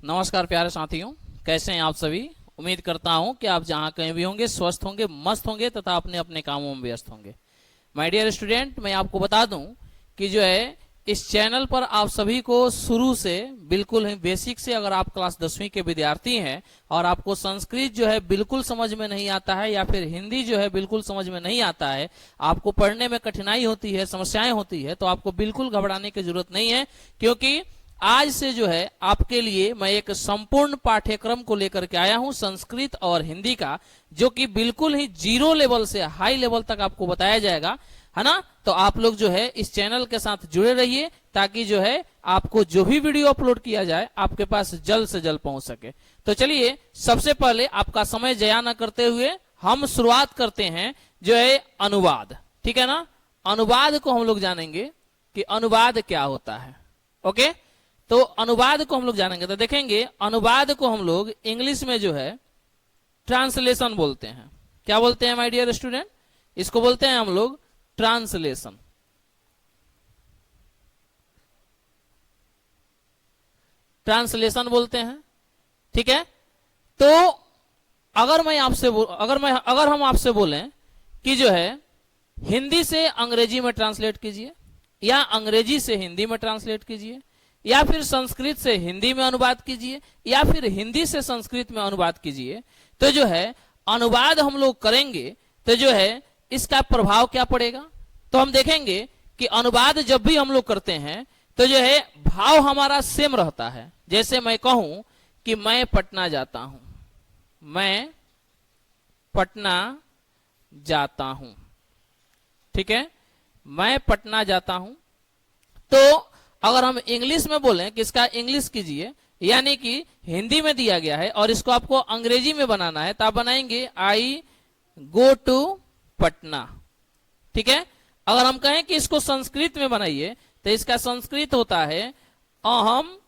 नमस्कार प्यारे साथियों, कैसे हैं आप सभी। उम्मीद करता हूं कि आप जहां कहीं भी होंगे स्वस्थ होंगे, मस्त होंगे तथा अपने अपने कामों में व्यस्त होंगे। माय डियर स्टूडेंट, मैं आपको बता दूं कि जो है इस चैनल पर आप सभी को शुरू से बिल्कुल ही बेसिक से, अगर आप क्लास 10वीं के विद्यार्थी हैं और आपको संस्कृत जो है बिल्कुल समझ में नहीं आता है या फिर हिंदी जो है बिल्कुल समझ में नहीं आता है, आपको पढ़ने में कठिनाई होती है, समस्याएं होती है, तो आपको बिल्कुल घबराने की जरूरत नहीं है, क्योंकि आज से जो है आपके लिए मैं एक संपूर्ण पाठ्यक्रम को लेकर के आया हूं संस्कृत और हिंदी का, जो कि बिल्कुल ही जीरो लेवल से हाई लेवल तक आपको बताया जाएगा, है ना। तो आप लोग जो है इस चैनल के साथ जुड़े रहिए, ताकि जो है आपको जो भी वीडियो अपलोड किया जाए आपके पास जल्द से जल्द पहुंच सके। तो चलिए, सबसे पहले आपका समय जया न करते हुए हम शुरुआत करते हैं जो है अनुवाद। ठीक है ना। अनुवाद को हम लोग जानेंगे कि अनुवाद क्या होता है। ओके, तो अनुवाद को हम लोग जानेंगे। तो देखेंगे, अनुवाद को हम लोग इंग्लिश में जो है ट्रांसलेशन बोलते हैं। क्या बोलते हैं माय डियर स्टूडेंट? इसको बोलते हैं हम लोग ट्रांसलेशन। ट्रांसलेशन बोलते हैं। ठीक है। तो अगर हम आपसे बोलें कि जो है हिंदी से अंग्रेजी में ट्रांसलेट कीजिए, या अंग्रेजी से हिंदी में ट्रांसलेट कीजिए, या फिर संस्कृत से हिंदी में अनुवाद कीजिए, या फिर हिंदी से संस्कृत में अनुवाद कीजिए, तो जो है अनुवाद हम लोग करेंगे तो जो है इसका प्रभाव क्या पड़ेगा। तो हम देखेंगे कि अनुवाद जब भी हम लोग करते हैं तो जो है भाव हमारा सेम रहता है। जैसे मैं कहूं कि मैं पटना जाता हूं, मैं पटना जाता हूं। ठीक है, मैं पटना जाता हूं। तो अगर हम इंग्लिश में बोलें कि इसका इंग्लिश कीजिए, यानी कि हिंदी में दिया गया है और इसको आपको अंग्रेजी में बनाना है, तो आप बनाएंगे आई गो टू पटना। ठीक है। अगर हम कहें कि इसको संस्कृत में बनाइए, तो इसका संस्कृत होता है अहम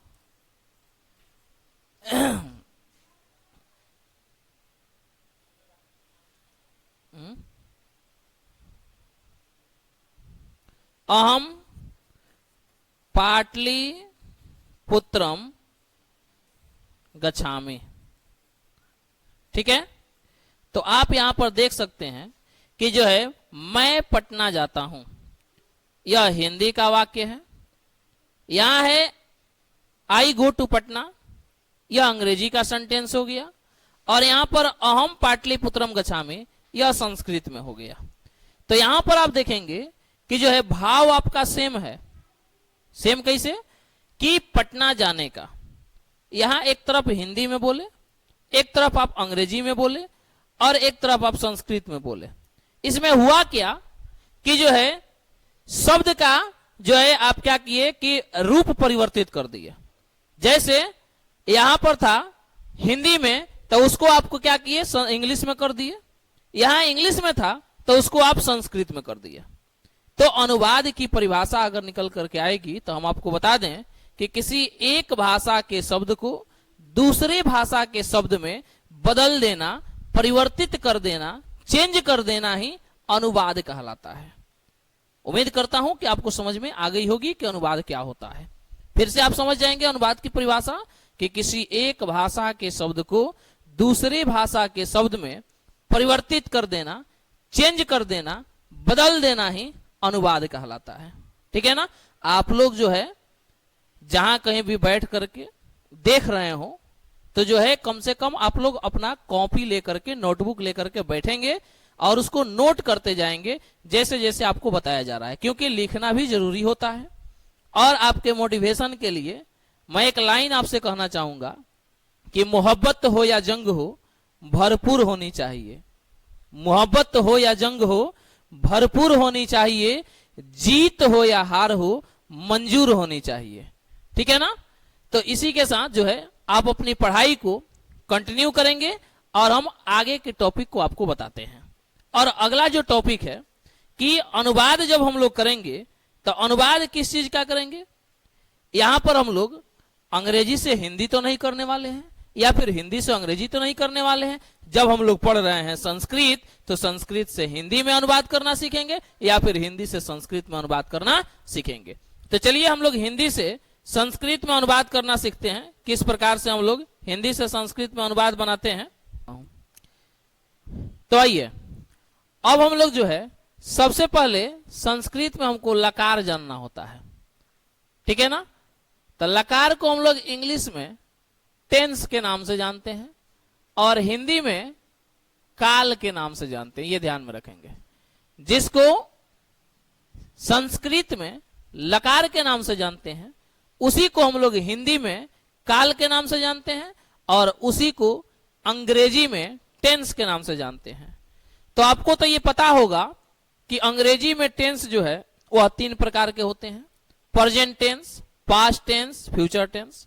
अहम पाटलिपुत्रम गच्छामि। ठीक है। तो आप यहां पर देख सकते हैं कि जो है मैं पटना जाता हूं, यह हिंदी का वाक्य है। यहां है आई गो टू पटना, यह अंग्रेजी का सेंटेंस हो गया। और यहां पर अहम पाटलिपुत्रम गच्छामि, यह संस्कृत में हो गया। तो यहां पर आप देखेंगे कि जो है भाव आपका सेम है। सेम कैसे? कि पटना जाने का, यहां एक तरफ हिंदी में बोले, एक तरफ आप अंग्रेजी में बोले, और एक तरफ आप संस्कृत में बोले। इसमें हुआ क्या कि जो है शब्द का जो है आप क्या किए कि रूप परिवर्तित कर दिए। जैसे यहां पर था हिंदी में, तो उसको आपको क्या किए इंग्लिश में कर दिए। यहां इंग्लिश में था तो उसको आप संस्कृत में कर दिए। तो अनुवाद की परिभाषा अगर निकल करके आएगी तो हम आपको बता दें कि किसी एक भाषा के शब्द को दूसरे भाषा के शब्द में बदल देना, परिवर्तित कर देना, चेंज कर देना ही अनुवाद कहलाता है। उम्मीद करता हूं कि आपको समझ में आ गई होगी कि अनुवाद क्या होता है। फिर से आप समझ जाएंगे अनुवाद की परिभाषा कि किसी एक भाषा के शब्द को दूसरे भाषा के शब्द में परिवर्तित कर देना, चेंज कर देना, बदल देना ही अनुवाद कहलाता है। ठीक है ना। आप लोग जो है जहां कहीं भी बैठ करके देख रहे हो, तो जो है कम से कम आप लोग अपना कॉपी लेकर के, नोटबुक लेकर के बैठेंगे और उसको नोट करते जाएंगे जैसे जैसे आपको बताया जा रहा है, क्योंकि लिखना भी जरूरी होता है। और आपके मोटिवेशन के लिए मैं एक लाइन आपसे कहना चाहूंगा कि मोहब्बत हो या जंग हो, भरपूर होनी चाहिए। मोहब्बत हो या जंग हो, भरपूर होनी चाहिए। जीत हो या हार हो, मंजूर होनी चाहिए। ठीक है ना। तो इसी के साथ जो है आप अपनी पढ़ाई को कंटिन्यू करेंगे और हम आगे के टॉपिक को आपको बताते हैं। और अगला जो टॉपिक है कि अनुवाद जब हम लोग करेंगे तो अनुवाद किस चीज का करेंगे। यहां पर हम लोग अंग्रेजी से हिंदी तो नहीं करने वाले हैं, या फिर हिंदी से अंग्रेजी तो नहीं करने वाले हैं। जब हम लोग पढ़ रहे हैं संस्कृत, तो संस्कृत से हिंदी में अनुवाद करना सीखेंगे, या फिर हिंदी से संस्कृत में अनुवाद करना सीखेंगे। तो चलिए हम लोग हिंदी से संस्कृत में अनुवाद करना सीखते हैं, किस प्रकार से हम लोग हिंदी से संस्कृत में अनुवाद बनाते हैं। तो आइए अब हम लोग जो है सबसे पहले संस्कृत में हमको लकार जानना होता है, ठीक है ना। तो लकार को हम लोग इंग्लिश में टेंस के नाम से जानते हैं और हिंदी में काल के नाम से जानते हैं, ये ध्यान में रखेंगे। जिसको संस्कृत में लकार के नाम से जानते हैं उसी को हम लोग हिंदी में काल के नाम से जानते हैं और उसी को अंग्रेजी में टेंस के नाम से जानते हैं। तो आपको तो ये पता होगा कि अंग्रेजी में टेंस जो है वह 3 प्रकार के होते हैं, present tense, past tense, future tense.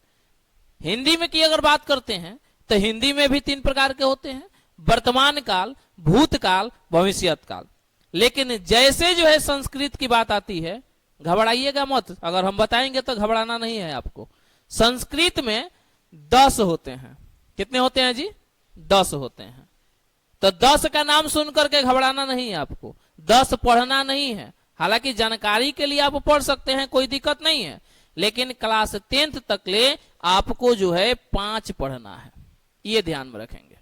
Hindi में की अगर बात करते हैं तो हिंदी में भी 3 प्रकार के होते हैं, वर्तमान काल, भूतकाल, भविष्यत काल। लेकिन जैसे जो है संस्कृत की बात आती है, घबराइएगा मत, अगर हम बताएंगे तो घबराना नहीं है आपको। संस्कृत में 10 होते हैं। कितने होते हैं जी? 10 होते हैं। तो 10 का नाम सुन करके घबराना नहीं है आपको, 10 पढ़ना नहीं है। हालांकि जानकारी के लिए आप पढ़ सकते हैं, कोई दिक्कत नहीं है, लेकिन क्लास 10th तक ले आपको जो है 5 पढ़ना है, ये ध्यान में रखेंगे।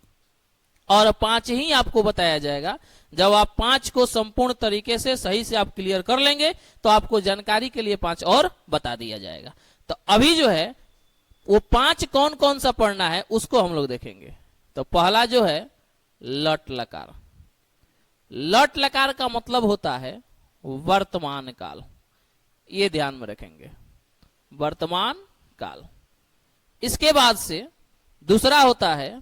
और 5 ही आपको बताया जाएगा। जब आप 5 को संपूर्ण तरीके से सही से आप क्लियर कर लेंगे तो आपको जानकारी के लिए 5 और बता दिया जाएगा। तो अभी जो है वो 5 कौन कौन सा पढ़ना है उसको हम लोग देखेंगे। तो पहला जो है लट लकार। लट लकार का मतलब होता है वर्तमान काल, ये ध्यान में रखेंगे, वर्तमान काल। इसके बाद से दूसरा होता है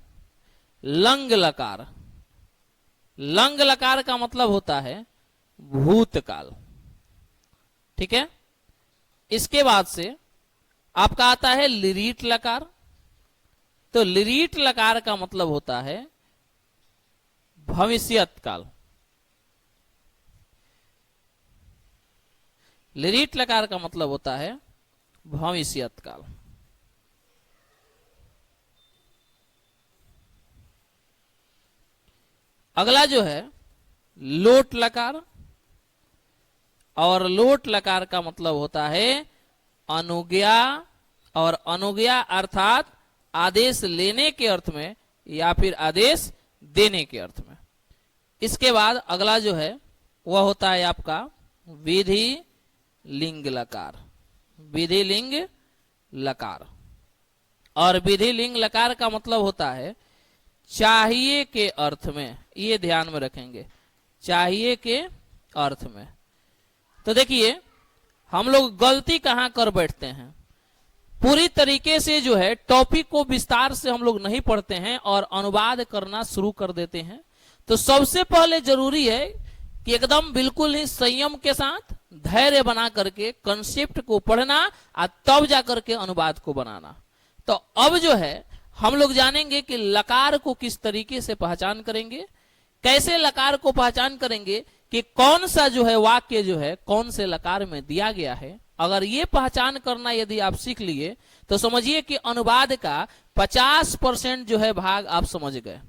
लंग लकार। लंग लकार का मतलब होता है भूतकाल, ठीक है। इसके बाद से आपका आता है लिरीट लकार। तो लिरीट लकार का मतलब होता है भविष्यत काल। लिरीट लकार का मतलब होता है भविष्यत काल। अगला जो है लोट लकार। और लोट लकार का मतलब होता है अनुज्ञा, और अनुज्ञा अर्थात आदेश लेने के अर्थ में या फिर आदेश देने के अर्थ में। इसके बाद अगला जो है वह होता है आपका विधि लिंग लकार। विधि लिंग लकार। और विधि लिंग लकार का मतलब होता है चाहिए के अर्थ में, ये ध्यान में रखेंगे, चाहिए के अर्थ में। तो देखिए हम लोग गलती कहां कर बैठते हैं, पूरी तरीके से जो है टॉपिक को विस्तार से हम लोग नहीं पढ़ते हैं और अनुवाद करना शुरू कर देते हैं। तो सबसे पहले जरूरी है कि एकदम बिल्कुल ही संयम के साथ धैर्य बना करके कंसेप्ट को पढ़ना और तब जाकर के अनुवाद को बनाना। तो अब जो है हम लोग जानेंगे कि लकार को किस तरीके से पहचान करेंगे, कैसे लकार को पहचान करेंगे कि कौन सा जो है वाक्य जो है कौन से लकार में दिया गया है। अगर ये पहचान करना यदि आप सीख लिए तो समझिए कि अनुवाद का 50% जो है भाग आप समझ गए,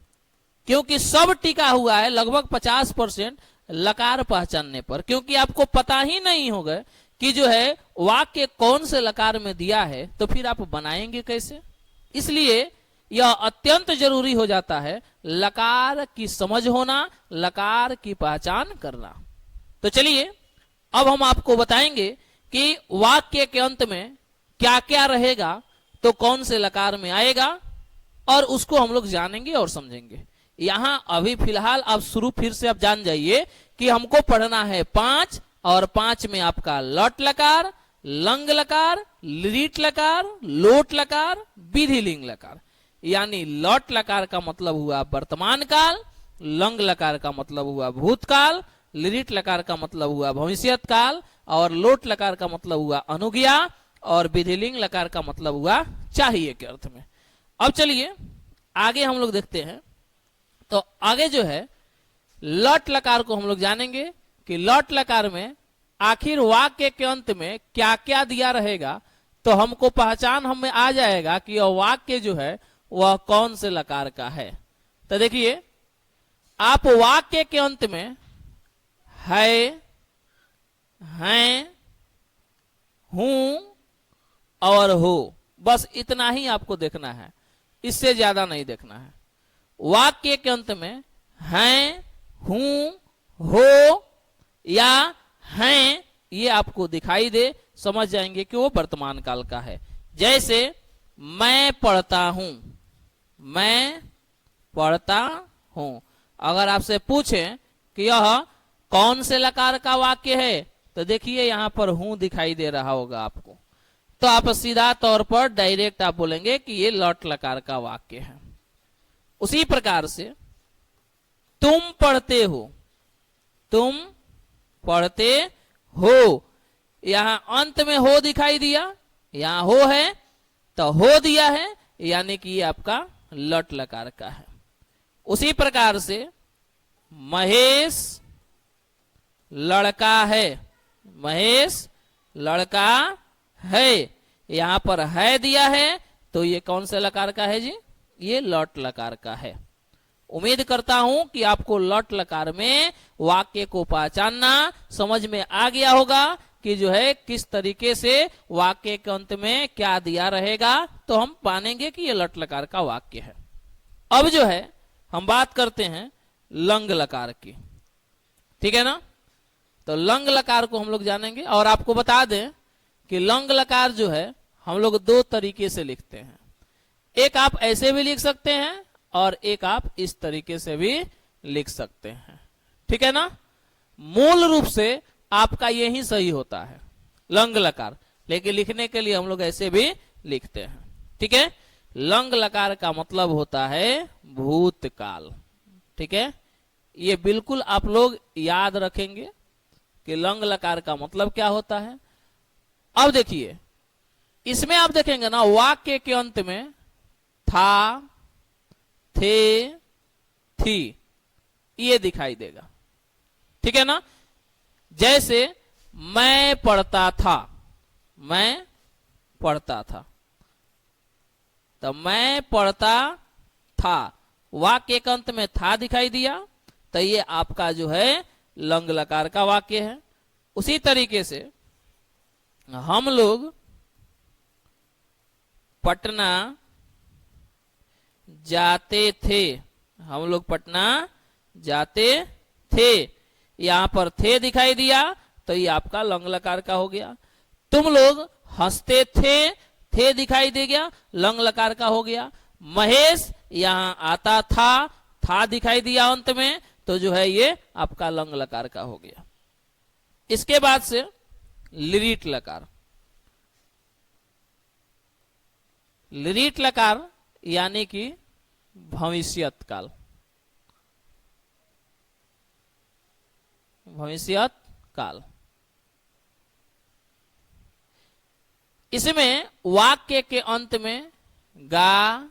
क्योंकि सब टिका हुआ है लगभग 50% लकार पहचानने पर। क्योंकि आपको पता ही नहीं होगा कि जो है वाक्य कौन से लकार में दिया है तो फिर आप बनाएंगे कैसे। इसलिए यह अत्यंत जरूरी हो जाता है लकार की समझ होना, लकार की पहचान करना। तो चलिए अब हम आपको बताएंगे कि वाक्य के अंत में क्या क्या रहेगा, तो कौन से लकार में आएगा, और उसको हम लोग जानेंगे और समझेंगे। यहां अभी फिलहाल आप शुरू फिर से आप जान जाइए कि हमको पढ़ना है 5, और 5 में आपका लट लकार, लंग लकार, लिरीट लकार, लोट लकार, विधि लिंग लकार। यानी लट लकार का मतलब हुआ वर्तमान काल, लंग लकार का मतलब हुआ भूतकाल, लिरीट लकार का मतलब हुआ भविष्यत काल, और लोट लकार का मतलब हुआ अनुज्ञा, और विधि लिंग लकार का मतलब हुआ चाहिए के अर्थ में। अब चलिए आगे हम लोग देखते हैं। तो आगे जो है लट लकार को हम लोग जानेंगे कि लट लकार में आखिर वाक्य के अंत में क्या क्या दिया रहेगा, तो हमको पहचान हमें आ जाएगा कि यह वाक्य जो है वह कौन से लकार का है। तो देखिए आप वाक्य के अंत में है, हैं, हूं, और हो, बस इतना ही आपको देखना है, इससे ज्यादा नहीं देखना है। वाक्य के अंत में हैं, हूं, हो या हैं ये आपको दिखाई दे, समझ जाएंगे कि वो वर्तमान काल का है। जैसे मैं पढ़ता हूं, मैं पढ़ता हूं। अगर आपसे पूछें कि यह कौन से लकार का वाक्य है, तो देखिए यहां पर हूं दिखाई दे रहा होगा आपको, तो आप सीधा तौर पर डायरेक्ट आप बोलेंगे कि ये लट लकार का वाक्य है। उसी प्रकार से तुम पढ़ते हो, तुम पढ़ते हो, यहां अंत में हो दिखाई दिया, यहां हो है तो हो दिया है, यानी कि ये आपका लट लकार का है। उसी प्रकार से महेश लड़का है, महेश लड़का है, यहां पर है दिया है, तो ये कौन से लकार का है जी? ये लट लकार का है। उम्मीद करता हूं कि आपको लट लकार में वाक्य को पहचानना समझ में आ गया होगा कि जो है किस तरीके से वाक्य के अंत में क्या दिया रहेगा, तो हम मानेंगे कि ये लट लकार का वाक्य है। अब जो है हम बात करते हैं लंग लकार की, ठीक है ना। तो लंग लकार को हम लोग जानेंगे, और आपको बता दें कि लंग लकार जो है हम लोग दो तरीके से लिखते हैं। एक आप ऐसे भी लिख सकते हैं और एक आप इस तरीके से भी लिख सकते हैं, ठीक है ना। मूल रूप से आपका यही सही होता है लंग लकार, लेकिन लिखने के लिए हम लोग ऐसे भी लिखते हैं, ठीक है। लंग लकार का मतलब होता है भूतकाल, ठीक है। ये बिल्कुल आप लोग याद रखेंगे कि लंग लकार का मतलब क्या होता है। अब देखिए इसमें आप देखेंगे ना, वाक्य के अंत में था, थे, थी ये दिखाई देगा, ठीक है ना। जैसे मैं पढ़ता था, मैं पढ़ता था, तो मैं पढ़ता था, वाक्य के अंत में था दिखाई दिया, तो ये आपका जो है लंग लकार का वाक्य है। उसी तरीके से हम लोग पटना जाते थे, हम लोग पटना जाते थे, यहां पर थे दिखाई दिया, तो ये आपका लंग लकार का हो गया। तुम लोग हंसते थे दिखाई दे गया, लंग लकार का हो गया। महेश यहां आता था दिखाई दिया अंत में, तो जो है ये आपका लंग लकार का हो गया। इसके बाद से लिरिट लकार, लिरिट लकार यानी कि भविष्यत काल, भविष्यत काल। इसमें वाक्य के अंत में गा,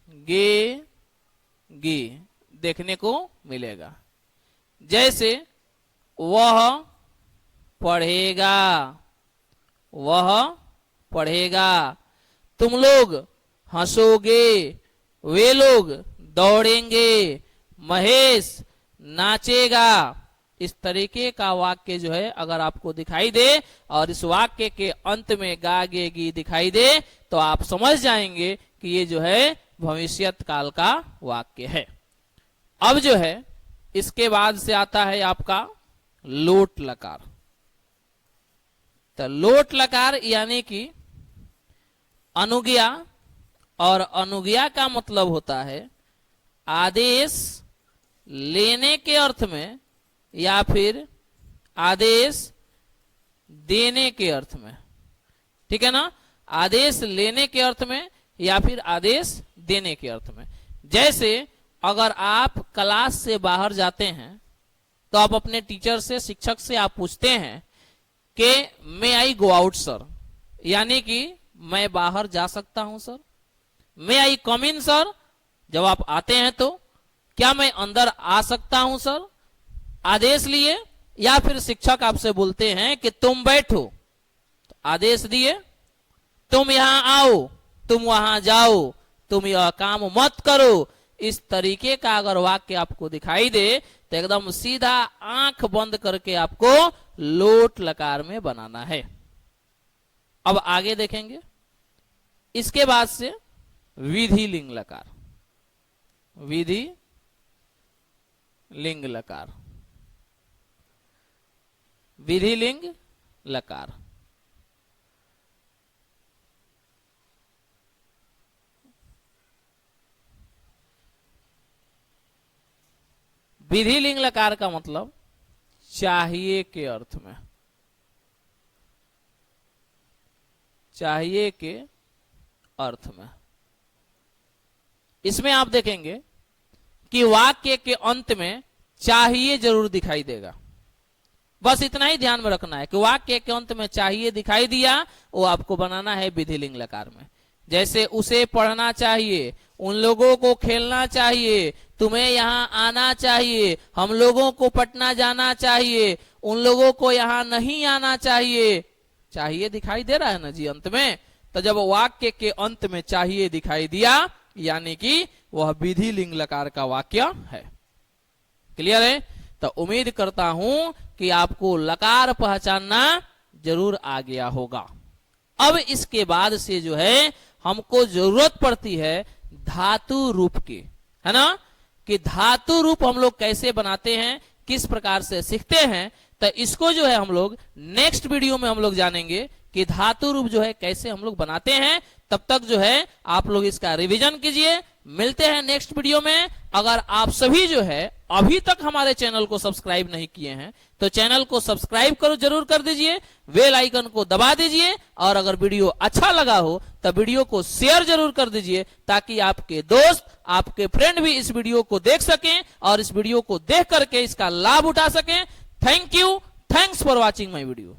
गे, गी देखने को मिलेगा। जैसे वह पढ़ेगा, वह पढ़ेगा, तुम लोग हंसोगे, वे लोग दौड़ेंगे, महेश नाचेगा। इस तरीके का वाक्य जो है अगर आपको दिखाई दे और इस वाक्य के अंत में गा, गे, गी दिखाई दे, तो आप समझ जाएंगे कि ये जो है भविष्यत काल का वाक्य है। अब जो है इसके बाद से आता है आपका लोट लकार। तो लोट लकार यानी कि अनुज्ञा, और अनुज्ञा का मतलब होता है आदेश लेने के अर्थ में या फिर आदेश देने के अर्थ में, ठीक है ना। आदेश लेने के अर्थ में या फिर आदेश देने के अर्थ में। जैसे अगर आप क्लास से बाहर जाते हैं तो आप अपने टीचर से, शिक्षक से आप पूछते हैं कि मे आई गो आउट सर, यानी कि मैं बाहर जा सकता हूं सर। मे आई कम इन सर, जब आप आते हैं तो क्या मैं अंदर आ सकता हूं सर, आदेश लिए। या फिर शिक्षक आपसे बोलते हैं कि तुम बैठो, तो आदेश दिए, तुम यहां आओ, तुम वहां जाओ, तुम यह काम मत करो। इस तरीके का अगर वाक्य आपको दिखाई दे तो एकदम सीधा आंख बंद करके आपको लोट लकार में बनाना है। अब आगे देखेंगे, इसके बाद से विधि लिंग लकार, विधि लिंग लकार, विधि लिंग लकार। विधि लिंग लकार का मतलब चाहिए के अर्थ में, चाहिए के अर्थ में। इसमें आप देखेंगे कि वाक्य के अंत में चाहिए जरूर दिखाई देगा। बस इतना ही ध्यान में रखना है कि वाक्य के अंत में चाहिए दिखाई दिया, वो आपको बनाना है विधि लिंग लकार में। जैसे उसे पढ़ना चाहिए, उन लोगों को खेलना चाहिए, तुम्हें यहाँ आना चाहिए, हम लोगों को पटना जाना चाहिए, उन लोगों को यहाँ नहीं आना चाहिए। चाहिए दिखाई दे रहा है ना जी अंत में। तो जब वाक्य के अंत में चाहिए दिखाई दिया, यानी कि वह विधि लिंग लकार का वाक्य है। क्लियर है? तो उम्मीद करता हूं कि आपको लकार पहचानना जरूर आ गया होगा। अब इसके बाद से जो है हमको जरूरत पड़ती है धातु रूप की, है ना, कि धातु रूप हम लोग कैसे बनाते हैं, किस प्रकार से सीखते हैं। तो इसको जो है हम लोग नेक्स्ट वीडियो में हम लोग जानेंगे कि धातु रूप जो है कैसे हम लोग बनाते हैं। तब तक जो है आप लोग इसका रिवीजन कीजिए। मिलते हैं नेक्स्ट वीडियो में। अगर आप सभी जो है अभी तक हमारे चैनल को सब्सक्राइब नहीं किए हैं तो चैनल को सब्सक्राइब करो जरूर कर दीजिए, बेल आइकन को दबा दीजिए, और अगर वीडियो अच्छा लगा हो तो वीडियो को शेयर जरूर कर दीजिए, ताकि आपके दोस्त, आपके फ्रेंड भी इस वीडियो को देख सकें और इस वीडियो को देख करके इसका लाभ उठा सकें। Thank you, thanks for watching my video.